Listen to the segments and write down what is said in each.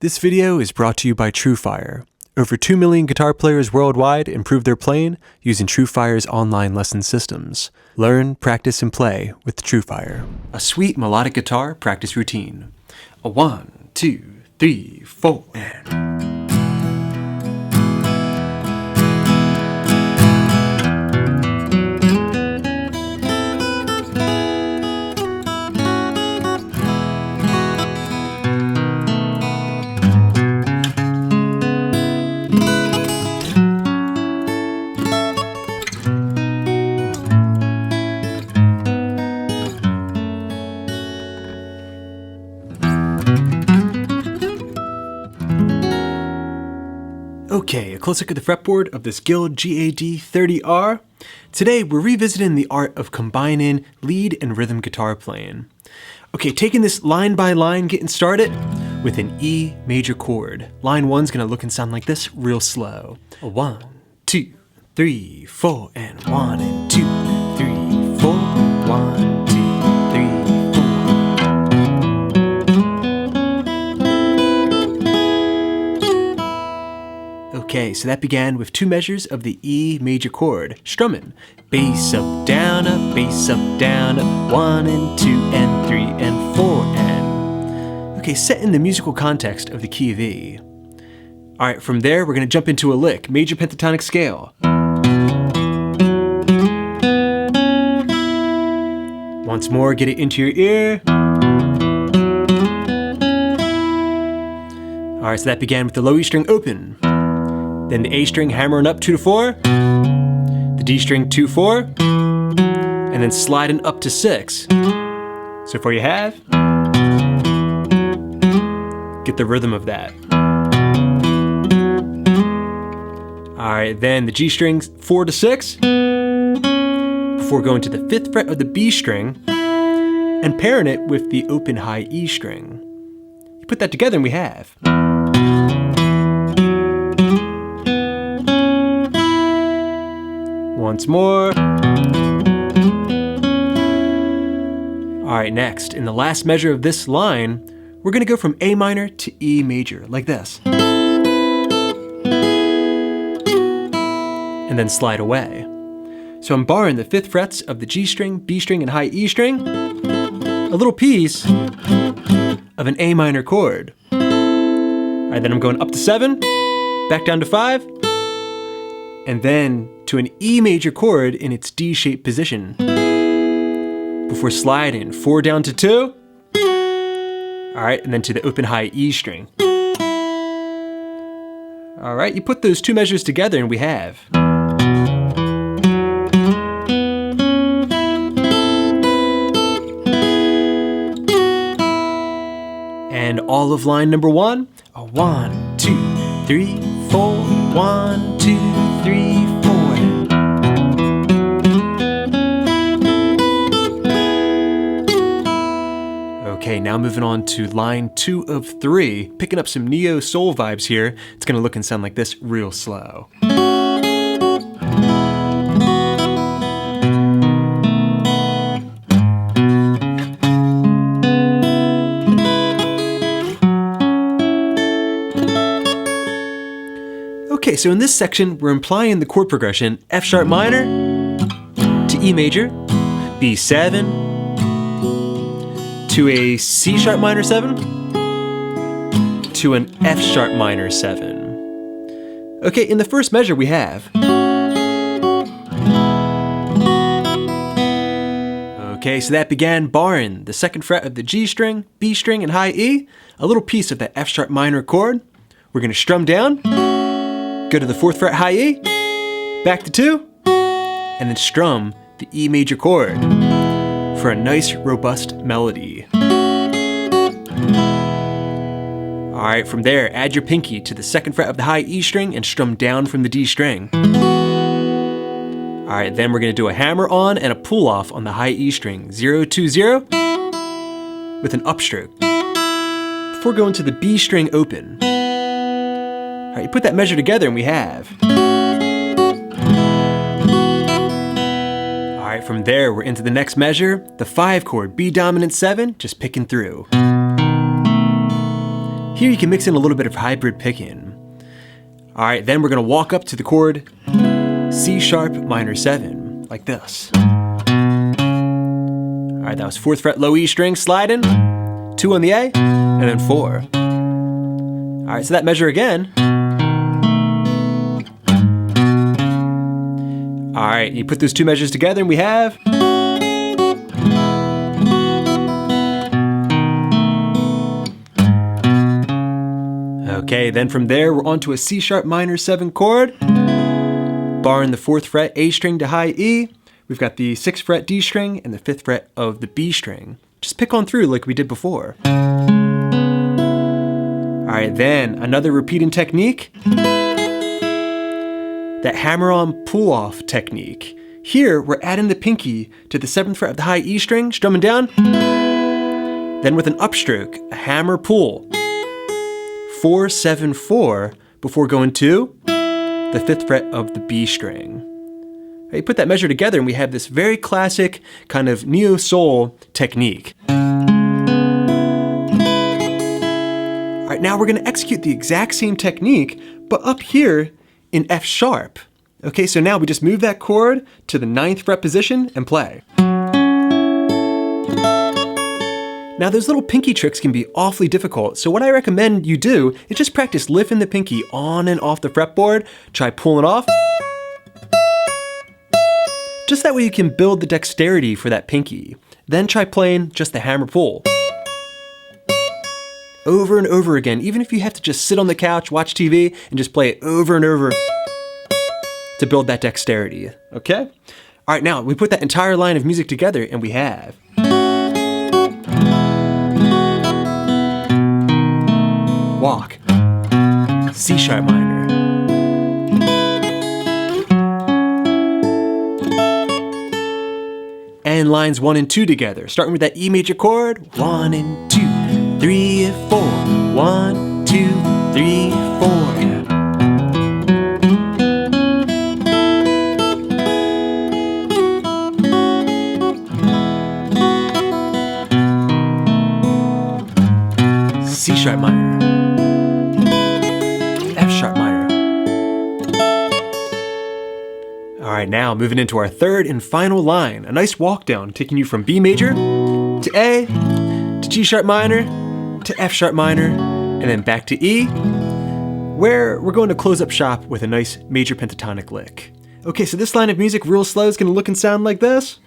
This video is brought to you by TrueFire. Over 2 million guitar players worldwide improve their playing using TrueFire's online lesson systems. Learn, practice, and play with TrueFire. A sweet melodic guitar practice routine. A 1, 2, 3, 4, and... Okay, a close look at the fretboard of this Guild GAD30R. Today, we're revisiting the art of combining lead and rhythm guitar playing. Okay, taking this line by line, getting started with an E major chord. Line 1's gonna look and sound like this, real slow. 1, 2, 3, 4, and 1 and 2, 3, 4, 1, 2, 3, 4. Okay, so that began with 2 measures of the E major chord, strumming. Bass up, down, up, 1 and 2 and 3 and 4 and... Okay, set in the musical context of the key of E. Alright, from there we're going to jump into a lick, major pentatonic scale. Once more, get it into your ear. Alright, so that began with the low E string open. Then the A string hammering up 2 to 4, the D string 2, 4, and then sliding up to 6. So far you have, get the rhythm of that. Alright, then the G string 4 to 6, before going to the 5th fret of the B string, and pairing it with the open high E string. You put that together and we have. Once more. Alright, next, in the last measure of this line, we're going to go from A minor to E major, like this. And then slide away. So I'm borrowing the 5th frets of the G string, B string, and high E string, a little piece of an A minor chord. Alright, then I'm going up to 7, back down to 5, and then to an E major chord in its D-shaped position. Before sliding 4 down to 2. Alright, and then to the open high E string. Alright, you put those 2 measures together and we have. And all of line number 1, a 1, 2, 3, 4, 1, 2, 3, 4. Okay, now moving on to line 2 of 3, picking up some neo soul vibes here. It's gonna look and sound like this real slow. Okay, so in this section, we're implying the chord progression F sharp minor to E major, B7, to a C sharp minor 7, to an F sharp minor 7. Okay, in the first measure we have. Okay, so that began barring the 2nd fret of the G string, B string, and high E, a little piece of that F sharp minor chord. We're gonna strum down, go to the 4th fret high E, back to 2, and then strum the E major chord for a nice, robust melody. Alright, from there, add your pinky to the 2nd fret of the high E string and strum down from the D string. Alright, then we're going to do a hammer on and a pull off on the high E string, 0, 2, 0, with an upstroke. Before going to the B string open. Alright, you put that measure together and we have. Alright, from there we're into the next measure, the 5 chord, B dominant 7, just picking through. Here you can mix in a little bit of hybrid picking. All right, then we're gonna walk up to the chord C sharp minor 7, like this. All right, that was 4th fret low E string sliding, 2 on the A, and then 4. All right, so that measure again. All right, you put those two measures together and we have. Okay, then from there we're on to a C sharp minor 7 chord, barring the 4th fret A string to high E. We've got the 6th fret D string and the 5th fret of the B string. Just pick on through like we did before. All right, then another repeating technique, that hammer-on pull-off technique. Here, we're adding the pinky to the 7th fret of the high E string, strumming down. Then with an upstroke, a hammer pull, 4, 7, 4, before going to the 5th fret of the B string. You put that measure together and we have this very classic kind of neo-soul technique. All right, now we're gonna execute the exact same technique, but up here in F sharp. Okay, so now we just move that chord to the 9th fret position and play. Now those little pinky tricks can be awfully difficult, so what I recommend you do is just practice lifting the pinky on and off the fretboard, try pulling off. Just that way you can build the dexterity for that pinky. Then try playing just the hammer pull. Over and over again, even if you have to just sit on the couch, watch TV, and just play it over and over to build that dexterity, okay? All right, now we put that entire line of music together and we have. Walk, C sharp minor. And lines 1 and 2 together, starting with that E major chord, 1 and 2, 3 and 4, 1, 2, 3, 4. C sharp minor, F sharp minor. All right, now moving into our third and final line, a nice walk down, taking you from B major to A, to G sharp minor, to F sharp minor, and then back to E, where we're going to close up shop with a nice major pentatonic lick. Okay, so this line of music real slow is gonna look and sound like this.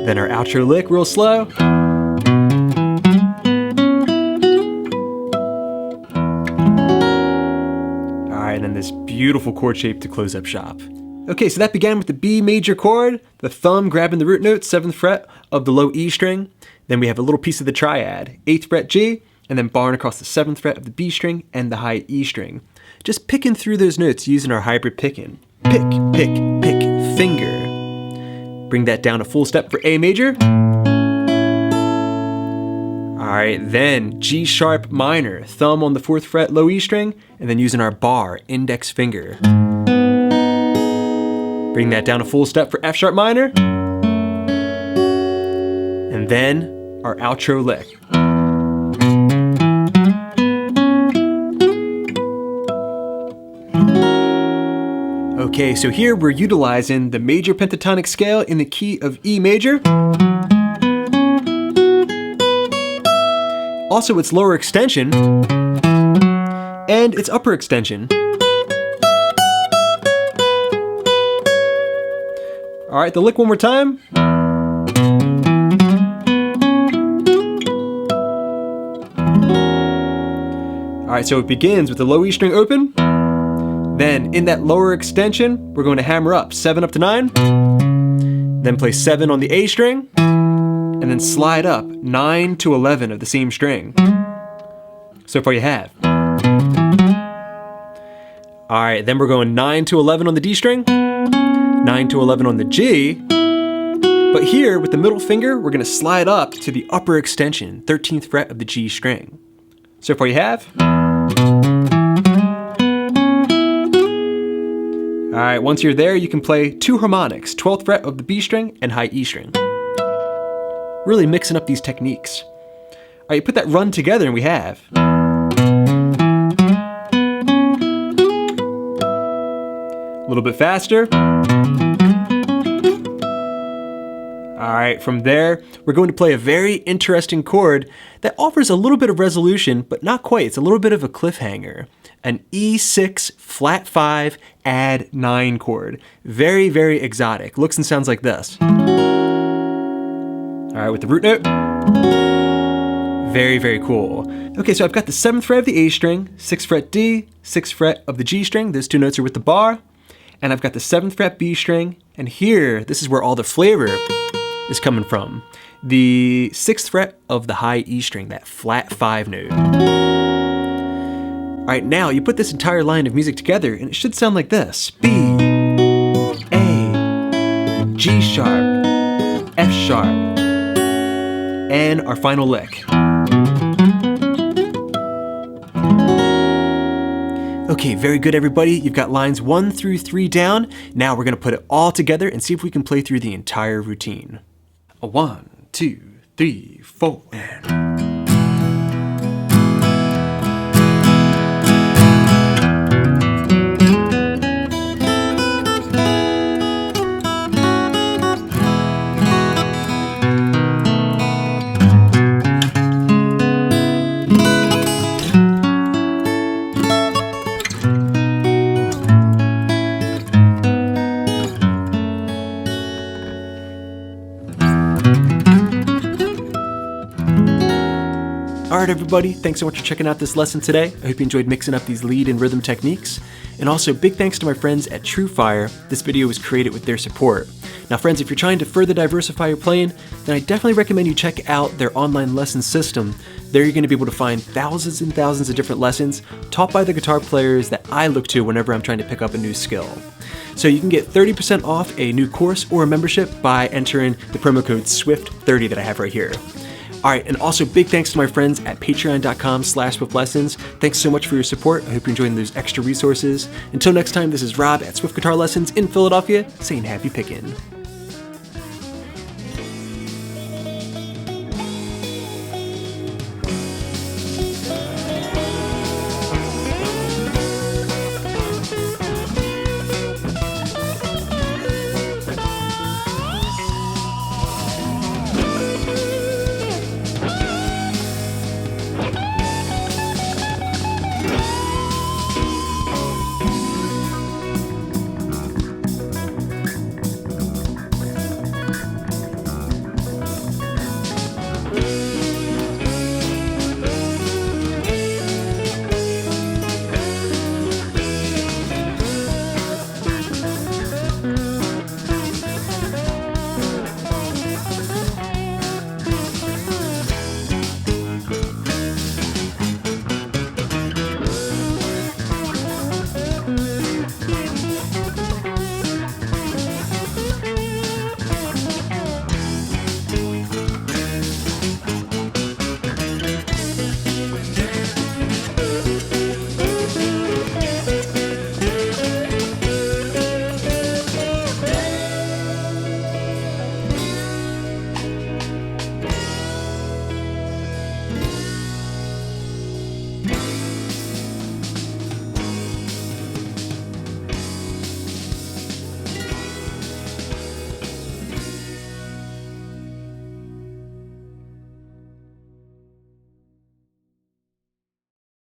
Then our outro lick real slow. And then this beautiful chord shape to close up shop. Okay, so that began with the B major chord, the thumb grabbing the root note, 7th fret of the low E string. Then we have a little piece of the triad, 8th fret G, and then barring across the 7th fret of the B string and the high E string. Just picking through those notes using our hybrid picking. Pick, pick, pick, finger. Bring that down a full step for A major. All right, then G sharp minor, thumb on the 4th fret low E string, and then using our bar, index finger. Bring that down a full step for F sharp minor. And then our outro lick. Okay, so here we're utilizing the major pentatonic scale in the key of E major. Also its lower extension, and its upper extension. All right, the lick one more time. All right, so it begins with the low E string open. Then in that lower extension, we're going to hammer up 7 up to 9. Then play 7 on the A string. And then slide up 9 to 11 of the same string. So far you have. All right, then we're going 9 to 11 on the D string, 9 to 11 on the G. But here, with the middle finger, we're gonna slide up to the upper extension, 13th fret of the G string. So far you have. All right, once you're there, you can play 2 harmonics, 12th fret of the B string and high E string. really mixing up these techniques. All right, you put that run together and we have. A little bit faster. All right, from there, we're going to play a very interesting chord that offers a little bit of resolution, but not quite. It's a little bit of a cliffhanger. An E6 flat 5 add 9 chord. Very, very exotic. Looks and sounds like this. All right, with the root note. Very, very cool. Okay, so I've got the 7th fret of the A string, 6th fret D, 6th fret of the G string. Those 2 notes are with the bar. And I've got the 7th fret B string. And here, this is where all the flavor is coming from. The 6th fret of the high E string, that flat 5 note. All right, now you put this entire line of music together and it should sound like this. B, A, G sharp, F sharp, and our final lick. Okay, very good everybody. You've got lines 1 through 3 down. Now we're gonna put it all together and see if we can play through the entire routine. 1, 2, 3, 4, and... Alright everybody, thanks so much for checking out this lesson today. I hope you enjoyed mixing up these lead and rhythm techniques. And also big thanks to my friends at TrueFire. This video was created with their support. Now friends, if you're trying to further diversify your playing, then I definitely recommend you check out their online lesson system. There you're going to be able to find thousands and thousands of different lessons taught by the guitar players that I look to whenever I'm trying to pick up a new skill. So you can get 30% off a new course or a membership by entering the promo code SWIFT30 that I have right here. Alright, and also big thanks to my friends at patreon.com/SwiftLessons. Thanks so much for your support. I hope you're enjoying those extra resources. Until next time, this is Rob at Swift Guitar Lessons in Philadelphia, saying happy pickin'.